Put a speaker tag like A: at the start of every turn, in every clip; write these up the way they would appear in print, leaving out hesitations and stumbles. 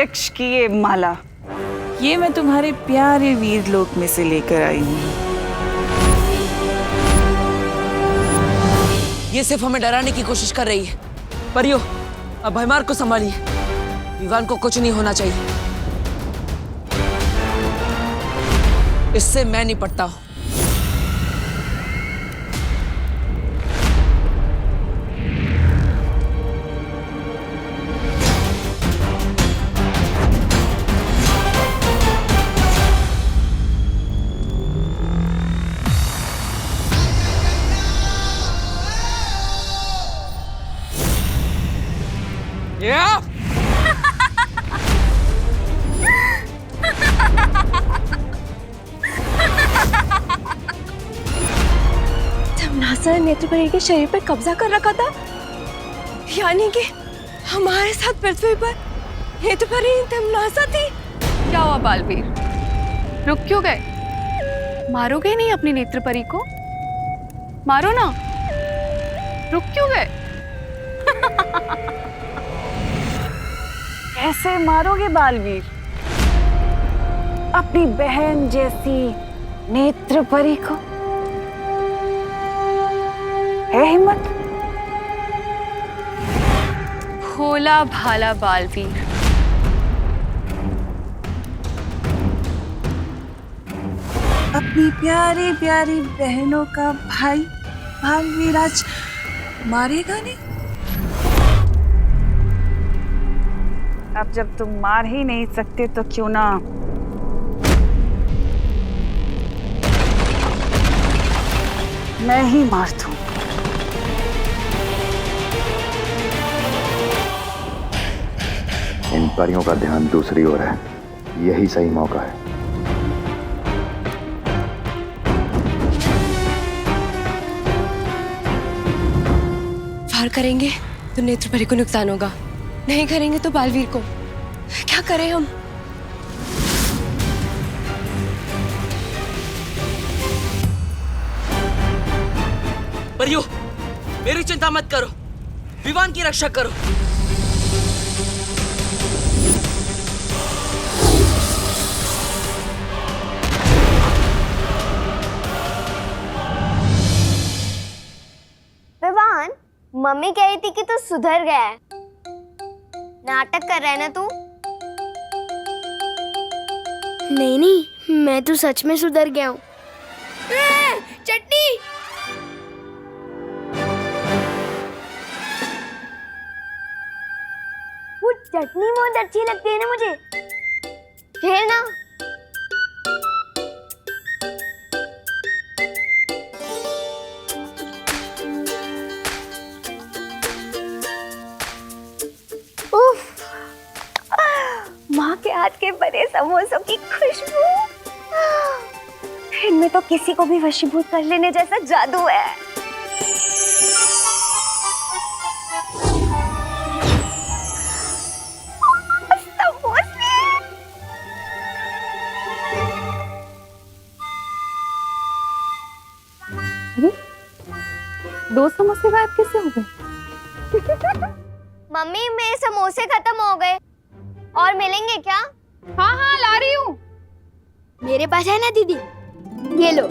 A: वृक्ष की ये माला, ये मैं तुम्हारे प्यारे वीर लोक में से लेकर आई हूँ।
B: ये सिर्फ हमें डराने की कोशिश कर रही है। परियो, अब भयमार को संभालिए। विवान को कुछ नहीं होना चाहिए। इससे मैं निपटता हूं।
C: तमनासा ने नेत्रपरी के शरीर पर कब्जा कर रखा था, यानी कि हमारे साथ पृथ्वी पर नेत्रपरी तमनासा थी।
D: क्या हुआ बालवीर, रुक क्यों गए? मारोगे नहीं अपनी नेत्रपरी को? मारो ना, रुक क्यों गए?
A: कैसे मारोगे बालवीर अपनी बहन जैसी नेत्रपरी को? है हिम्मत?
D: भोला भाला बालवीर,
A: अपनी प्यारी प्यारी बहनों का भाई बालवीर आज मारेगा नहीं? अब जब तुम मार ही नहीं सकते तो क्यों ना मैं ही मार दूं।
E: इन परियों का ध्यान दूसरी ओर है, यही सही मौका है।
C: वार करेंगे तो नेत्रपरी को नुकसान होगा, नहीं करेंगे तो बालवीर को। क्या करें हम?
B: परियो, मेरी चिंता मत करो, विवान की रक्षा करो।
F: विवान, मम्मी कह रही थी कि तू सुधर गया है। नाटक कर रहा है ना तू?
G: नहीं नहीं, मैं तो सच में सुधर गया हूँ।
F: चटनी! वो चटनी बहुत अच्छी लगती है ना मुझे। खेलना। उफ, माँ के हाथ के बने समोसों की खुशबू, इनमें तो किसी को भी वशीभूत कर लेने जैसा जादू है।
D: दो समोसे गायब कैसे हो गए?
F: मम्मी, मेरे समोसे खत्म हो गए और मिलेंगे क्या?
D: हाँ हाँ, ला रही हूँ।
G: मेरे पास है ना दीदी, ये लो।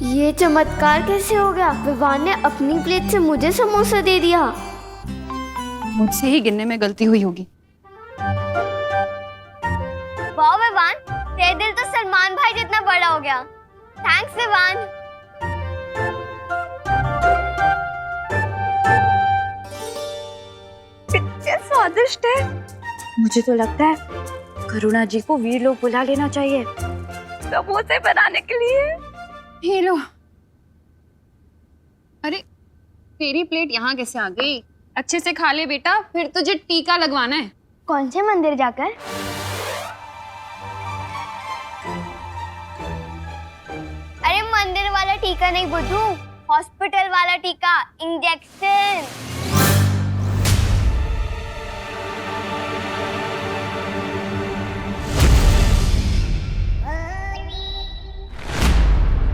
G: ये चमत्कार कैसे हो गया? विवान ने अपनी प्लेट से मुझे समोसा दे दिया।
D: मुझसे ही गिनने में गलती हुई होगी।
F: वाह विवान, तेरा दिल तो सलमान भाई जितना बड़ा हो गया। थैंक्स विवान। कितने स्वादिष्ट है। मुझे तो लगता है करुणा जी को वीर लोग बुला लेना चाहिए समोसे बनाने के लिए।
D: ये लो। अरे, तेरी प्लेट यहाँ कैसे आ गई? अच्छे से खा ले बेटा, फिर तुझे टीका लगवाना है।
F: कौन से मंदिर जाकर? अरे मंदिर वाला टीका नहीं बुद्धू, हॉस्पिटल वाला टीका, इंजेक्शन।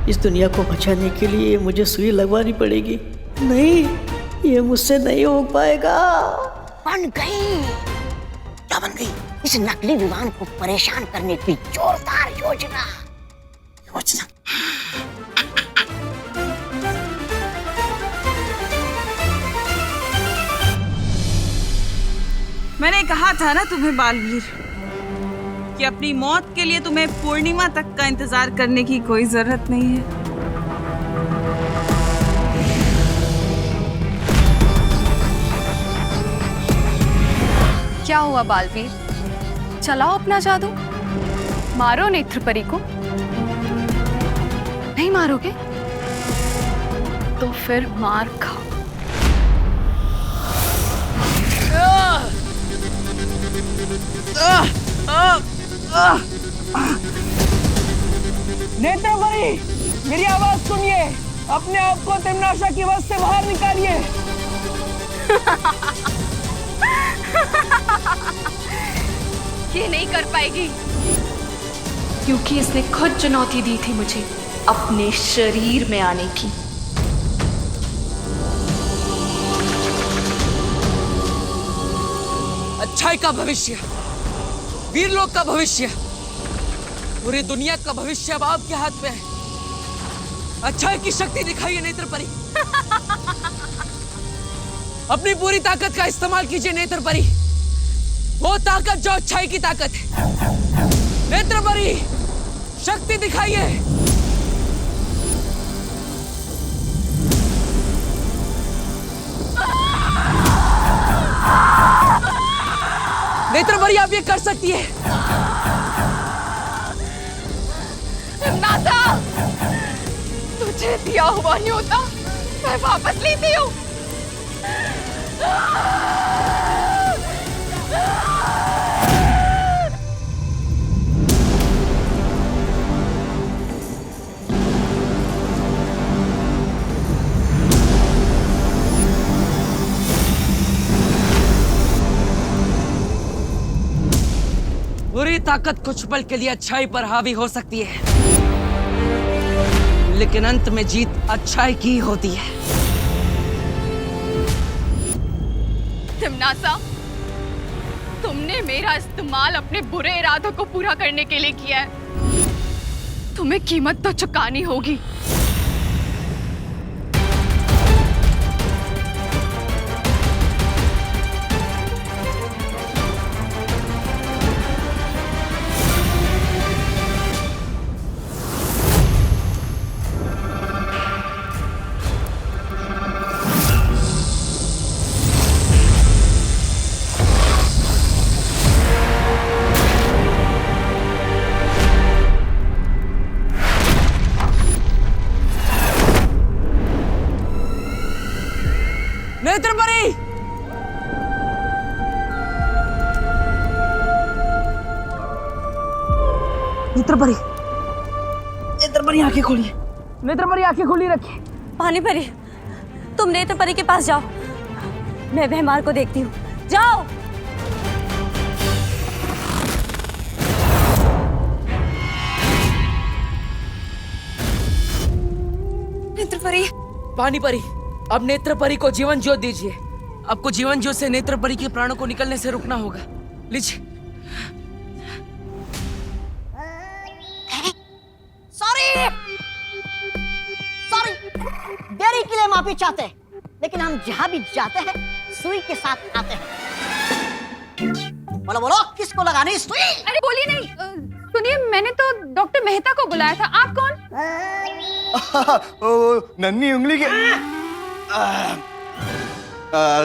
H: इस दुनिया को बचाने के लिए मुझे सुई लगवानी पड़ेगी। नहीं, ये मुझसे नहीं हो पाएगा।
G: बन गई।
I: क्या बन गई इस नकली विमान को परेशान करने की जोरदार योजना।
A: मैंने कहा था ना तुम्हें बालवीर कि अपनी मौत के लिए तुम्हें पूर्णिमा तक का इंतजार करने की कोई जरूरत नहीं है।
D: क्या हुआ बालवीर, चलाओ अपना जादू, मारो नेत्रपरी को। नहीं मारोगे तो फिर मार खाओ।
B: नेत्रपरी, मेरी आवाज सुनिए, अपने आप को तिम्नाशा की वश से बाहर निकालिए।
D: ये नहीं कर पाएगी, क्योंकि इसने खुद चुनौती दी थी मुझे अपने शरीर में आने की।
B: अच्छाई का भविष्य, वीरलोक का भविष्य, पूरी दुनिया का भविष्य अब आपके हाथ में है। अच्छाई की शक्ति दिखाइए नेत्रपरी। अपनी पूरी ताकत का इस्तेमाल कीजिए नेत्रपरी, वो ताकत जो अच्छाई की ताकत है। नेत्रपरी, शक्ति दिखाइए। नेत्रपरी, आप ये कर सकती है।
D: नाता, तुझे दिया हुआ नहीं होता, मैं वापस लेती हूँ।
B: बुरी ताकत कुछ पल के लिए अच्छाई पर हावी हो सकती है, लेकिन अंत में जीत अच्छाई की होती है।
D: तिम्नासा, तुमने मेरा इस्तेमाल अपने बुरे इरादों को पूरा करने के लिए किया है। तुम्हें कीमत तो चुकानी होगी।
B: नेत्रपरी, नेत्रपरी, नेत्रपरी आंखें खोलिए। नेत्रपरी आंखें खोली रखिए।
C: पानीपरी, तुम नेत्रपरी के पास जाओ, मैं भैमार को देखती हूँ। जाओ। नेत्रपरी,
B: पानीपरी, अब नेत्रपरी को जीवन ज्योत दीजिए। आपको जीवन ज्योत से नेत्रपरी के प्राणों को निकलने से रुकना होगा। लीजिए।
I: सॉरी, देरी के लिए माफी चाहते हैं, लेकिन हम जहां भी जाते हैं सुई के साथ आते हैं। बोलो बोलो, किसको लगानी सुई?
D: अरे बोलिए नहीं, सुनिए, मैंने तो डॉक्टर मेहता को बुलाया था। आप कौन?
E: नन्ही उंगली के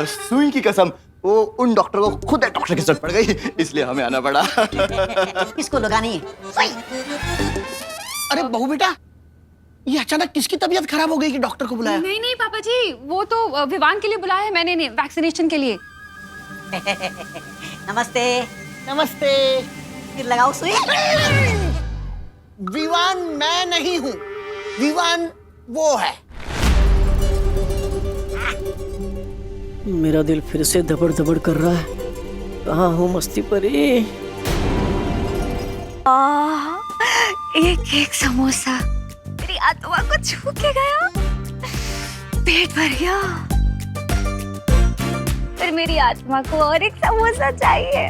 E: सुई की कसम, वो उन डॉक्टर को खुद डॉक्टर की जरूरत पड़ गई, इसलिए हमें आना पड़ा।
I: किसको लगानी है सुई? अरे बहू बेटा, ये अचानक किसकी तबीयत खराब हो गई कि डॉक्टर को बुलाया?
D: नहीं नहीं पापा जी, वो तो विवान के लिए बुलाया है मैंने, वैक्सीनेशन के लिए।
I: नमस्ते। नमस्ते। फिर लगाओ सुई। विवान मैं नहीं हूँ, विवान वो है।
H: मेरा दिल फिर से धबड़ धबड़ कर रहा है। कहाँ हूँ मस्ती परी?
F: एक एक समोसा मेरी आत्मा को छू के गया, पेट भर गया। पर मेरी आत्मा को और एक समोसा चाहिए।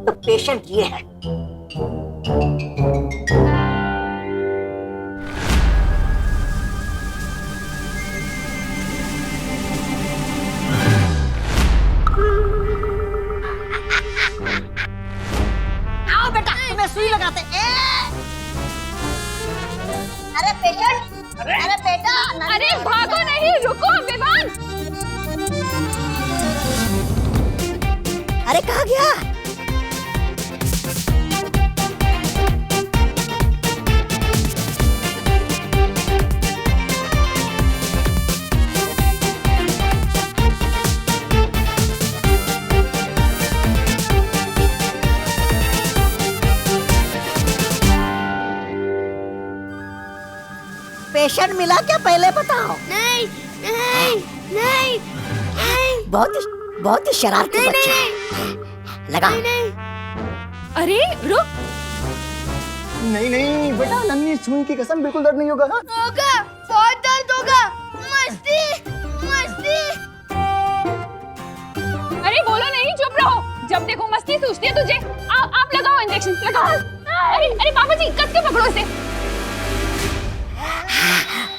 I: तो पेशेंट ये है। आओ बेटा, तुम्हें सुई लगाते। अरे पेशेंट, अरे बेटा,
C: अरे भागो नहीं, रुको विवान।
I: अरे कहाँ गया? पेशेंट मिला क्या, पहले बताओ।
G: नहीं नहीं नहीं नहीं
I: बहुत ही शरारती बच्चा है। लगा।
C: अरे रुक।
E: नहीं नहीं बेटा, नन्ही सुई की कसम, बिल्कुल दर्द नहीं होगा। हाँ?
G: होगा, बहुत दर्द होगा। मस्ती मस्ती।
C: अरे बोलो नहीं, चुप रहो। जब देखो मस्ती सूझती है तुझे। आप लगाओ इंजेक्शन, लगाओ। अरे पापा जी, कस के पकड़ो इसे।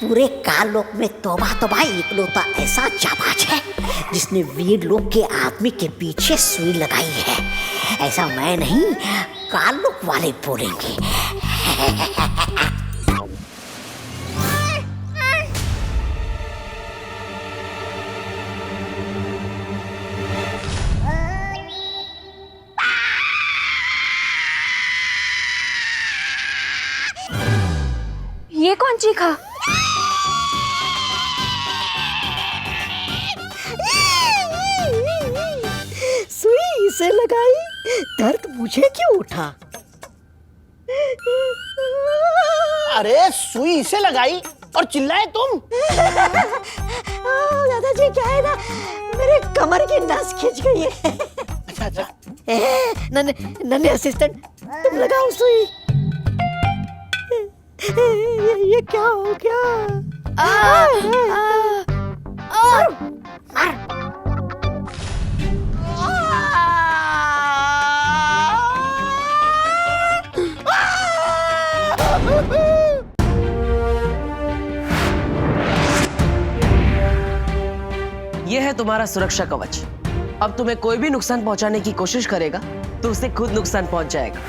I: पूरे काल लोक में तौबा तौबा इकलौता ऐसा जाबाज है जिसने वीर लोक के आदमी के पीछे सुई लगाई है। ऐसा मैं नहीं, काल लोक वाले बोलेंगे।
C: ये कौन चीखा?
I: सुई इसे लगाई, दर्द मुझे क्यों उठा?
J: अरे सुई इसे लगाई और चिल्लाए तुम।
I: दादाजी क्या है ना, मेरे कमर की नस खिंच गई है।
J: अच्छा अच्छा।
I: नन्हे असिस्टेंट, तुम लगाओ सुई। ये क्या हो गया?
B: ये है तुम्हारा सुरक्षा कवच। अब तुम्हें कोई भी नुकसान पहुंचाने की कोशिश करेगा तो उसे खुद नुकसान पहुंच जाएगा।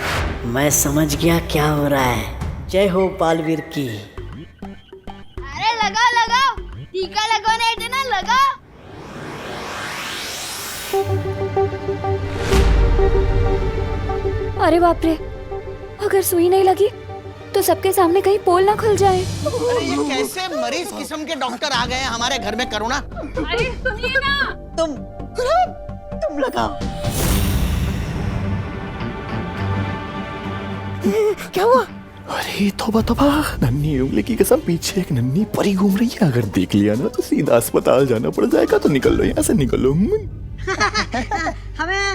H: मैं समझ गया क्या हो रहा है। जय हो बालवीर की।
G: अरे लगाओ लगाओ, टीका लगवाने देना, लगाओ।
C: अरे बाप रे, अगर सुई नहीं लगी तो सबके सामने कहीं पोल ना खुल जाए।
J: अरे ये कैसे मरीज किस्म के डॉक्टर आ गए हैं हमारे घर में, करुणा।
C: अरे सुनिए ना।
I: तुम लगाओ। क्या हुआ?
E: अरे तौबा तौबा, नन्ही उंगली की कसम, पीछे एक नन्ही परी घूम रही है। अगर देख लिया ना तो सीधा अस्पताल जाना पड़ जाएगा। तो निकल लो यहाँ से, निकल लो।
I: हमें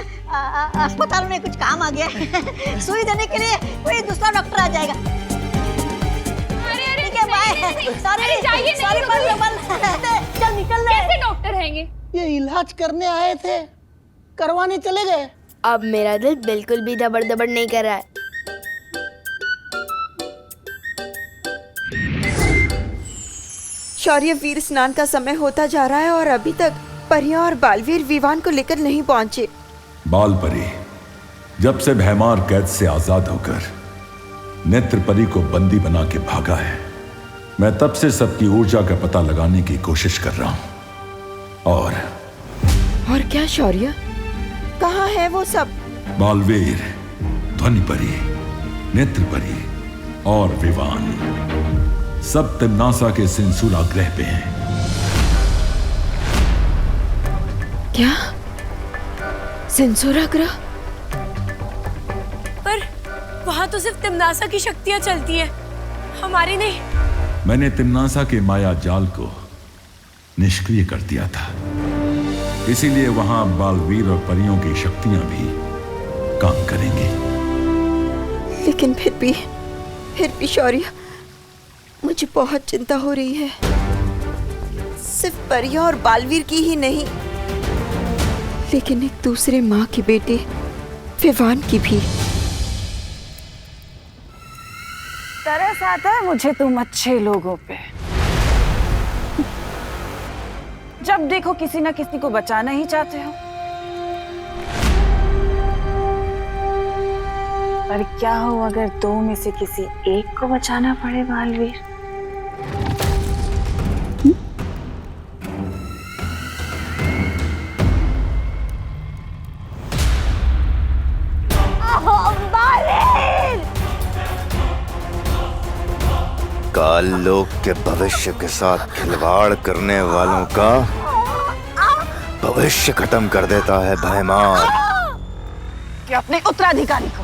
I: अस्पताल में कुछ काम आ गया है। सुई देने के लिए कोई दूसरा डॉक्टर आ जाएगा। ठीक है, बाय। सॉरी, चल निकल ले।
C: कैसे डॉक्टर हैंगे?
J: ये इलाज करने आए थे, करवाने चले गए।
G: अब मेरा दिल बिल्कुल भी दबड़ दबड़ नहीं कर रहा है।
K: शौर्य, वीर स्नान का समय होता जा रहा है और अभी तक परिया और बालवीर विवान को लेकर नहीं पहुंचे।
L: बालपरी जब से भैमार कैद से आजाद होकर नेत्र परी को बंदी बना के भागा है, मैं तब से सबकी ऊर्जा का पता लगाने की कोशिश कर रहा हूं।
K: और क्या शौर्य, कहाँ है वो सब?
L: बालवीर, ध्वनि परी, नेत्र परी और विवान सब तिम्नासा के सिंसूरा ग्रह पे हैं।
K: क्या? सिंसूरा ग्रह?
C: पर वहाँ तो सिर्फ तिम्नासा की शक्तियाँ चलती है, हमारी नहीं।
L: मैंने तिम्नासा के माया जाल को निष्क्रिय कर दिया था, इसीलिए वहां बालवीर और परियों की शक्तियां भी काम करेंगी।
K: लेकिन फिर भी शौर्य, मुझे बहुत चिंता हो रही है। सिर्फ परिया और बालवीर की ही नहीं, लेकिन एक दूसरे माँ के बेटे विवान की भी।
A: तरस आता है मुझे तुम अच्छे लोगों पे। जब देखो किसी ना किसी को बचाना ही चाहते हो। पर क्या हो अगर दो में से किसी एक को बचाना पड़े बालवीर?
E: काल लोक के भविष्य के साथ खिलवाड़ करने वालों का भविष्य खत्म कर देता है भयमार।
A: कि अपने उत्तराधिकारी को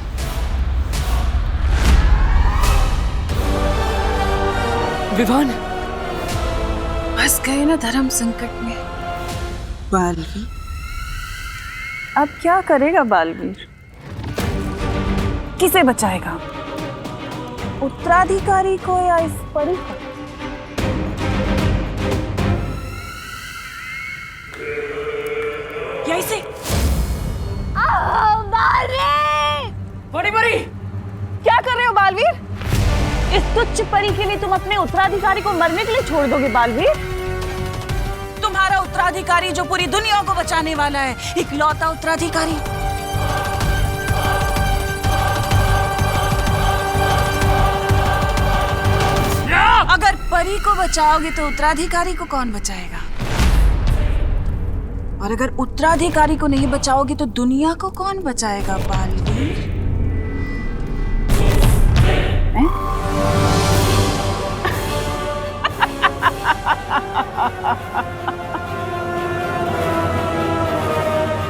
B: विवान,
A: फंस गए ना धर्म संकट में बालवीर। अब क्या करेगा बालवीर? किसे बचाएगा? उत्तराधिकारी को या इस परी को? या इसे?
B: बड़ी बड़ी,
A: क्या कर रहे हो बालवीर? इस तुच्छ परी के लिए तुम अपने उत्तराधिकारी को मरने के लिए छोड़ दोगे बालवीर? तुम्हारा उत्तराधिकारी जो पूरी दुनिया को बचाने वाला है, इकलौता उत्तराधिकारी। अगर परी को बचाओगे तो उत्तराधिकारी को कौन बचाएगा? और अगर उत्तराधिकारी को नहीं बचाओगे तो दुनिया को कौन बचाएगा बालवीर?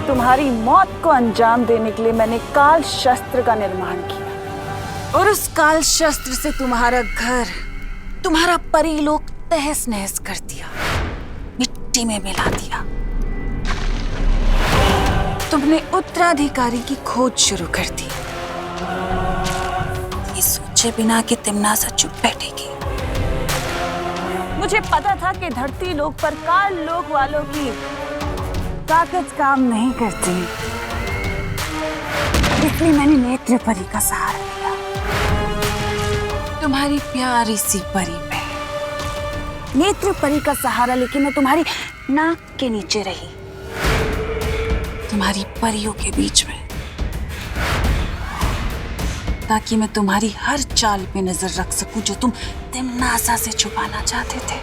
A: तुम्हारी मौत को अंजाम देने के लिए मैंने काल शस्त्र का निर्माण किया और उस काल शस्त्र से तुम्हारा घर, तुम्हारा परीलोक तहस नहस कर दिया, मिट्टी में मिला दिया। तुमने उत्तराधिकारी की खोज शुरू कर दी, ये सोचे बिना कि तिम्नासा चुप बैठेगी। मुझे पता था कि धरती लोक पर काल लोक वालों की ताकत काम नहीं करती, इसलिए मैंने नेत्र परी का सहारा लिया। तुम्हारी प्यारी सी परी पे नेत्र परी का सहारा लेके मैं तुम्हारी नाक के नीचे रही, तुम्हारी परियों के बीच में, ताकि मैं तुम्हारी हर चाल पे नजर रख सकूं जो तुम तिम्नासा से छुपाना चाहते थे।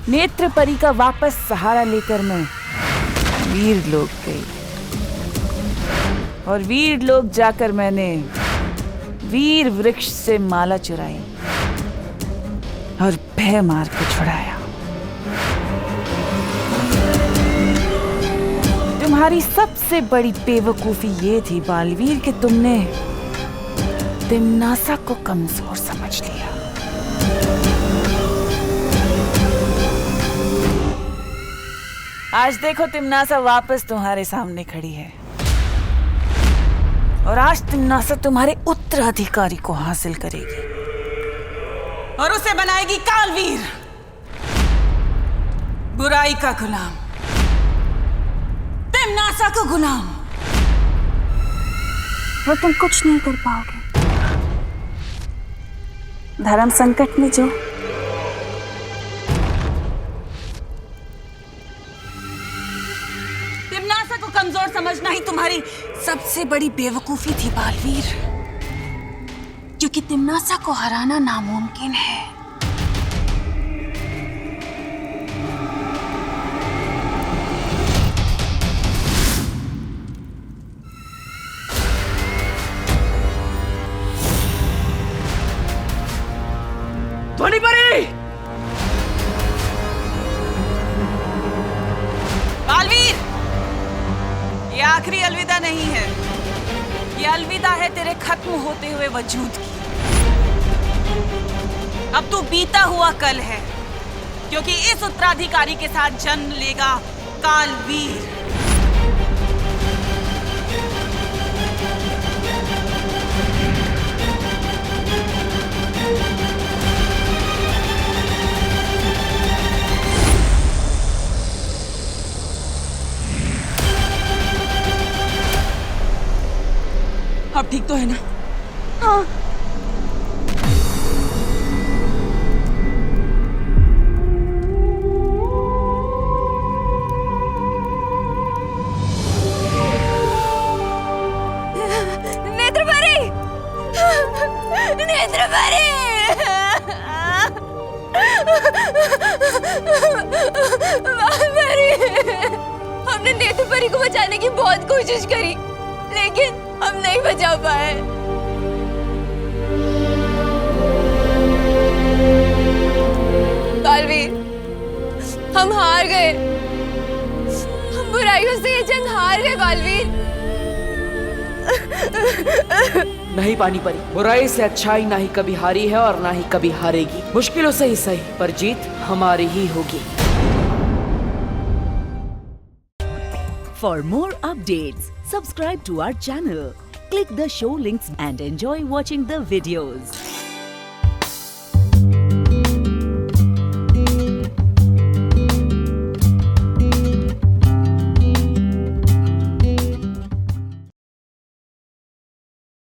A: नेत्र परी का वापस सहारा लेकर मैं वीर लोक गई और वीर लोक जाकर मैंने वीर वृक्ष से माला चुराई और भय मार के छुड़ाया। तुम्हारी सबसे बड़ी बेवकूफी ये थी बालवीर कि तुमने तिम्नासा को कमजोर समझ लिया। आज देखो तिम्नासा वापस तुम्हारे सामने खड़ी है और आज तिम्नासा तुम्हारे उत्तराधिकारी को हासिल करेगी और उसे बनाएगी कालवीर, बुराई का गुलाम, तिम्नासा को गुलाम। वो तुम कुछ नहीं कर पाओगे। धर्म संकट में जो तिम्नासा को कमजोर समझना ही तुम्हारी सबसे बड़ी बेवकूफी थी बालवीर, क्योंकि तिम्नासा को हराना नामुमकिन है।
B: बड़ी बड़ी,
A: बालवीर, ये आखिरी अलविदा नहीं है, ये अलविदा है तेरे खत्म होते हुए वजूद की। अब तू बीता हुआ कल है, क्योंकि इस उत्तराधिकारी के साथ जन्म लेगा कालवीर।
B: आप ठीक तो है ना?
C: हाँ। नेत्रपरी! नेत्रपरी! बालपरी! हमने नेत्रपरी को बचाने की बहुत कोशिश करी, लेकिन हम नहीं बचा पाए। बालवीर, हम हार गए। हम बुराइयों से ये जंग हार गए बालवीर।
B: नहीं पानी परी, बुराई से अच्छाई ना ही कभी हारी है और ना ही कभी हारेगी। मुश्किलों से ही सही, पर जीत हमारी ही होगी।
M: For more updates, subscribe to our channel, click the show links and enjoy watching the videos.